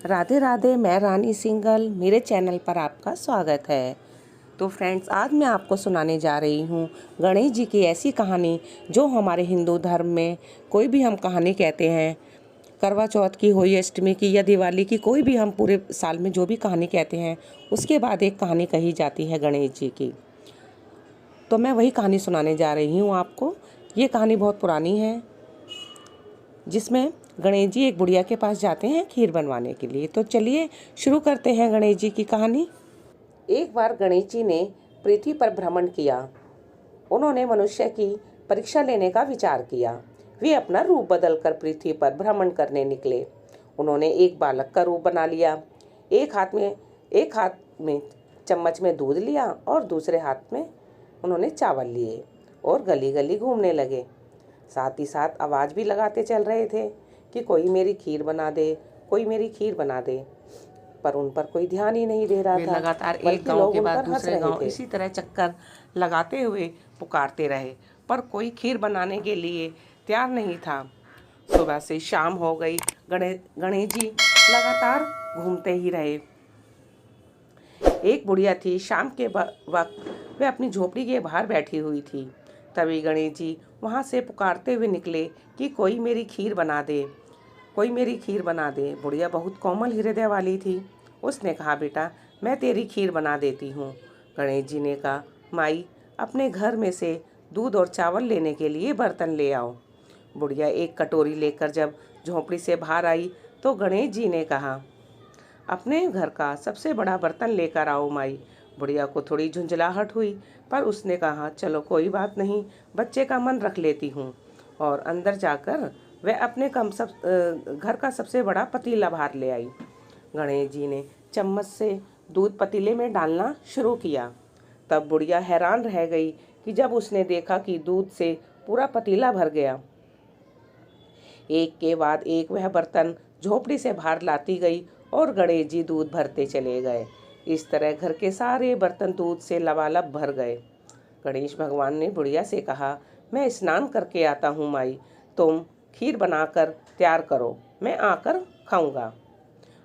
राधे राधे, मैं रानी सिंघल। मेरे चैनल पर आपका स्वागत है। तो फ्रेंड्स, आज मैं आपको सुनाने जा रही हूँ गणेश जी की ऐसी कहानी जो हमारे हिंदू धर्म में कोई भी हम कहानी कहते हैं, करवा चौथ की, होली अष्टमी की या दिवाली की, कोई भी हम पूरे साल में जो भी कहानी कहते हैं उसके बाद एक कहानी कही जाती है गणेश जी की। तो मैं वही कहानी सुनाने जा रही हूँ आपको। ये कहानी बहुत पुरानी है, जिसमें गणेश जी एक बुढ़िया के पास जाते हैं खीर बनवाने के लिए। तो चलिए शुरू करते हैं गणेश जी की कहानी। एक बार गणेश जी ने पृथ्वी पर भ्रमण किया। उन्होंने मनुष्य की परीक्षा लेने का विचार किया। वे अपना रूप बदलकर पृथ्वी पर भ्रमण करने निकले। उन्होंने एक बालक का रूप बना लिया। एक हाथ में चम्मच में दूध लिया और दूसरे हाथ में उन्होंने चावल लिए और गली गली घूमने लगे। साथ ही साथ आवाज़ भी लगाते चल रहे थे कि कोई मेरी खीर बना दे, कोई मेरी खीर बना दे। पर उन पर कोई ध्यान ही नहीं दे रहा था। लगातार एक गांव के बाद दूसरे गांव इसी तरह चक्कर लगाते हुए पुकारते रहे, पर कोई खीर बनाने के लिए तैयार नहीं था। सुबह से शाम हो गई, गणेश जी लगातार घूमते ही रहे। एक बुढ़िया थी। शाम के वक्त वे अपनी झोपड़ी के बाहर बैठी हुई थी। तभी गणेश जी वहाँ से पुकारते हुए निकले कि कोई मेरी खीर बना दे, कोई मेरी खीर बना दे। बुढ़िया बहुत कोमल हृदय वाली थी। उसने कहा, बेटा मैं तेरी खीर बना देती हूँ। गणेश जी ने कहा, माई अपने घर में से दूध और चावल लेने के लिए बर्तन ले आओ। बुढ़िया एक कटोरी लेकर जब झोपड़ी से बाहर आई तो गणेश जी ने कहा, अपने घर का सबसे बड़ा बर्तन लेकर आओ माई। बुढ़िया को थोड़ी झुंझलाहट हुई, पर उसने कहा, चलो कोई बात नहीं, बच्चे का मन रख लेती हूँ। और अंदर जाकर वह अपने घर का सबसे बड़ा पतीला बाहर ले आई। गणेश जी ने चम्मच से दूध पतीले में डालना शुरू किया। तब बुढ़िया हैरान रह गई कि जब उसने देखा कि दूध से पूरा पतीला भर गया। एक के बाद एक वह बर्तन झोपड़ी से बाहर लाती गई और गणेश जी दूध भरते चले गए। इस तरह घर के सारे बर्तन दूध से लबालब भर गए। गणेश भगवान ने बुढ़िया से कहा, मैं स्नान करके आता हूँ माई, तुम खीर बनाकर तैयार करो, मैं आकर खाऊंगा।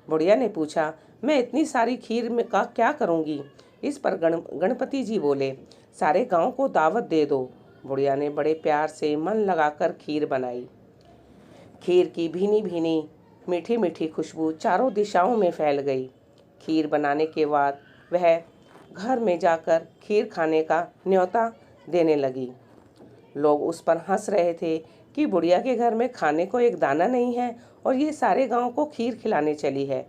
बुढ़िया ने पूछा, मैं इतनी सारी खीर में का क्या करूँगी? इस पर गणपति जी बोले, सारे गांव को दावत दे दो। बुढ़िया ने बड़े प्यार से मन लगाकर खीर बनाई। खीर की भीनी भीनी मीठी मीठी खुशबू चारों दिशाओं में फैल गई। खीर बनाने के बाद वह घर में जाकर खीर खाने का न्योता देने लगी। लोग उस पर हंस रहे थे कि बुढ़िया के घर में खाने को एक दाना नहीं है और ये सारे गांव को खीर खिलाने चली है।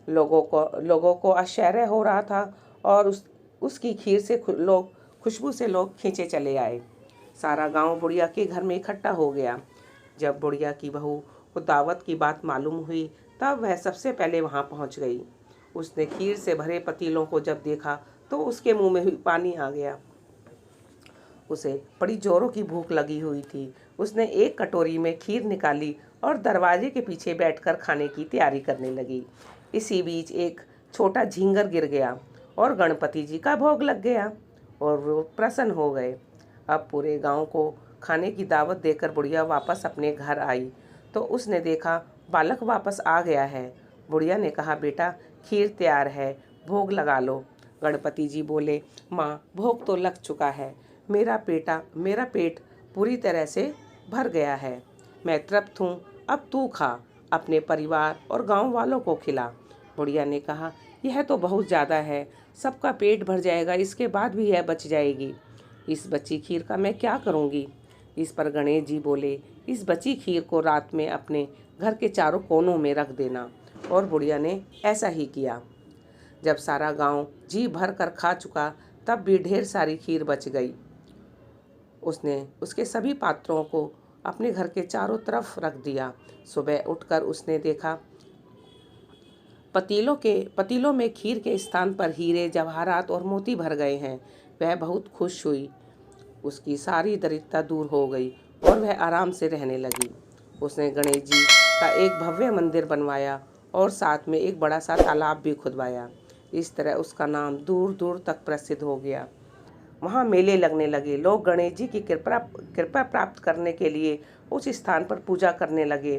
लोगों को आश्चर्य हो रहा था और उसकी खीर से खुशबू से लोग खींचे चले आए। सारा गांव बुढ़िया के घर में इकट्ठा हो गया। जब बुढ़िया की बहू को दावत की बात मालूम हुई तब वह सबसे पहले वहां पहुंच गई। उसने खीर से भरे पतीलों को जब देखा तो उसके मुंह में भी पानी आ गया। उसे बड़ी जोरों की भूख लगी हुई थी। उसने एक कटोरी में खीर निकाली और दरवाजे के पीछे बैठकर खाने की तैयारी करने लगी। इसी बीच एक छोटा झींगर गिर गया और गणपति जी का भोग लग गया और वो प्रसन्न हो गए। अब पूरे गांव को खाने की दावत देकर बुढ़िया वापस अपने घर आई तो उसने देखा बालक वापस आ गया है। बुढ़िया ने कहा, बेटा खीर तैयार है, भोग लगा लो। गणपति जी बोले, माँ भोग तो लग चुका है, मेरा पेट पूरी तरह से भर गया है, मैं तृप्त हूँ, अब तू खा, अपने परिवार और गांव वालों को खिला। बुढ़िया ने कहा, यह तो बहुत ज़्यादा है, सबका पेट भर जाएगा, इसके बाद भी यह बच जाएगी, इस बची खीर का मैं क्या करूँगी? इस पर गणेश जी बोले, इस बची खीर को रात में अपने घर के चारों कोनों में रख देना। और बुढ़िया ने ऐसा ही किया। जब सारा गांव जी भर कर खा चुका तब भी ढेर सारी खीर बच गई। उसने उसके सभी पात्रों को अपने घर के चारों तरफ रख दिया। सुबह उठकर उसने देखा पतीलों में खीर के स्थान पर हीरे, जवाहरात और मोती भर गए हैं। वह बहुत खुश हुई। उसकी सारी दरिद्रता दूर हो गई और वह आराम से रहने लगी। उसने गणेश जी का एक भव्य मंदिर बनवाया और साथ में एक बड़ा सा तालाब भी खुदवाया। इस तरह उसका नाम दूर दूर तक प्रसिद्ध हो गया। वहाँ मेले लगने लगे। लोग गणेश जी की कृपा प्राप्त करने के लिए उस स्थान पर पूजा करने लगे।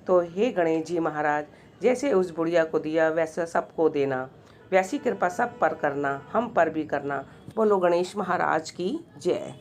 तो हे गणेश जी महाराज, जैसे उस बुढ़िया को दिया वैसा सबको देना, वैसी कृपा सब पर करना, हम पर भी करना। बोलो गणेश महाराज की जय।